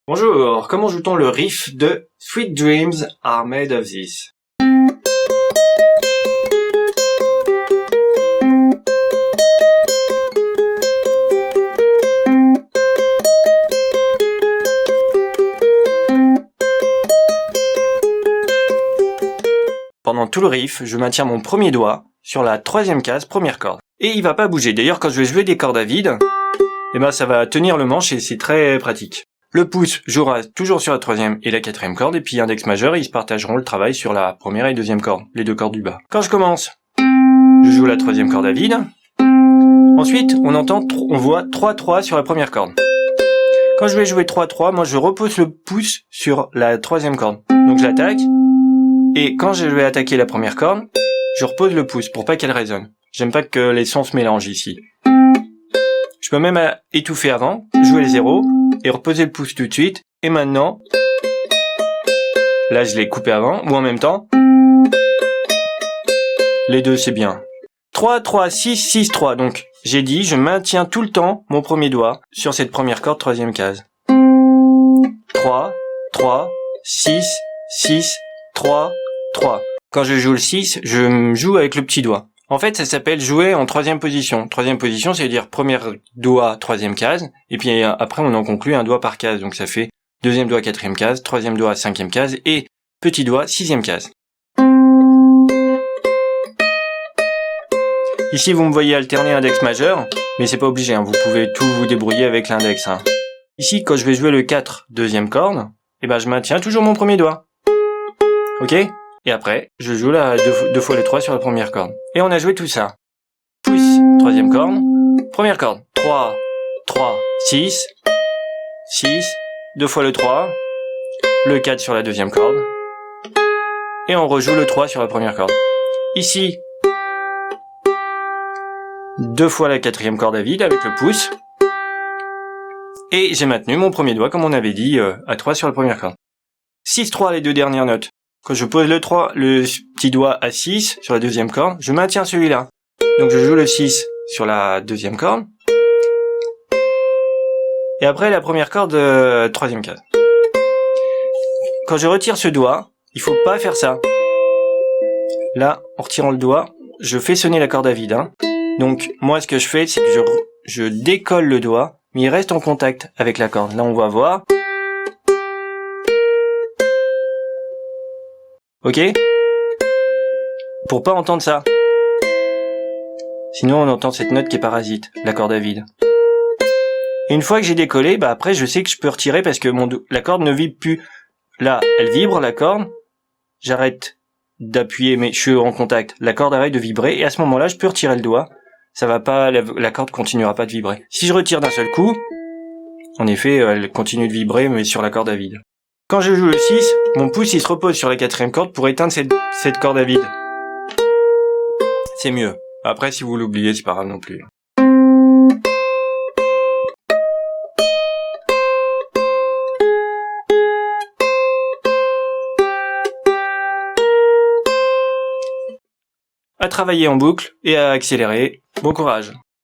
Bonjour, comment joue-t-on le riff de Sweet Dreams Are Made of This? Pendant tout le riff, je maintiens mon premier doigt sur la troisième case, première corde. Et il va pas bouger. D'ailleurs, quand je vais jouer des cordes à vide, ça va tenir le manche et c'est très pratique. Le pouce jouera toujours sur la troisième et la quatrième corde, et puis index majeur, ils se partageront le travail sur la première et deuxième corde, les deux cordes du bas. Quand je commence, je joue la troisième corde à vide. Ensuite, on voit 3-3 sur la première corde. Quand je vais jouer 3-3, moi je repose le pouce sur la troisième corde. Donc je l'attaque, et quand je vais attaquer la première corde, je repose le pouce pour pas qu'elle résonne. J'aime pas que les sons se mélangent ici. Je peux même étouffer avant, jouer les zéros, et reposer le pouce tout de suite. Et maintenant, là je l'ai coupé avant, ou en même temps. Les deux c'est bien. 3, 3, 6, 6, 3. Donc j'ai dit, je maintiens tout le temps mon premier doigt sur cette première corde, troisième case. 3, 3, 6, 6, 3, 3. Quand je joue le 6, je joue avec le petit doigt. En fait, ça s'appelle jouer en troisième position. Troisième position, c'est dire premier doigt, troisième case, et puis après on en conclut un doigt par case. Donc ça fait deuxième doigt, quatrième case, troisième doigt, cinquième case, et petit doigt, sixième case. Ici, vous me voyez alterner index majeur, mais c'est pas obligé, hein. Vous pouvez tout vous débrouiller avec l'index. Hein. Ici, quand je vais jouer le 4, deuxième corde, je maintiens toujours mon premier doigt. Ok ? Et après, je joue deux fois le 3 sur la première corde. Et on a joué tout ça. Pouce, troisième corde, première corde, 3, 3, 6, 6, deux fois le 3, le 4 sur la deuxième corde, et on rejoue le 3 sur la première corde. Ici, deux fois la quatrième corde à vide avec le pouce, et j'ai maintenu mon premier doigt comme on avait dit à 3 sur la première corde. 6, 3 les deux dernières notes. Quand je pose le petit doigt à 6 sur la deuxième corde, je maintiens celui-là. Donc je joue le 6 sur la deuxième corde. Et après la première corde, troisième case. Quand je retire ce doigt, il faut pas faire ça. Là, en retirant le doigt, je fais sonner la corde à vide. Hein. Donc moi ce que je fais, c'est que je décolle le doigt, mais il reste en contact avec la corde. Là on va voir. Ok ? Pour pas entendre ça. Sinon on entend cette note qui est parasite, la corde à vide. Et une fois que j'ai décollé, après je sais que je peux retirer parce que la corde ne vibre plus. Là, elle vibre la corde. J'arrête d'appuyer mais je suis en contact. La corde arrête de vibrer et à ce moment-là, je peux retirer le doigt. Ça va pas, la corde continuera pas de vibrer. Si je retire d'un seul coup, en effet, elle continue de vibrer mais sur la corde à vide. Quand je joue le 6, mon pouce il se repose sur la quatrième corde pour éteindre cette corde à vide. C'est mieux. Après, si vous l'oubliez, c'est pas grave non plus. À travailler en boucle et à accélérer. Bon courage.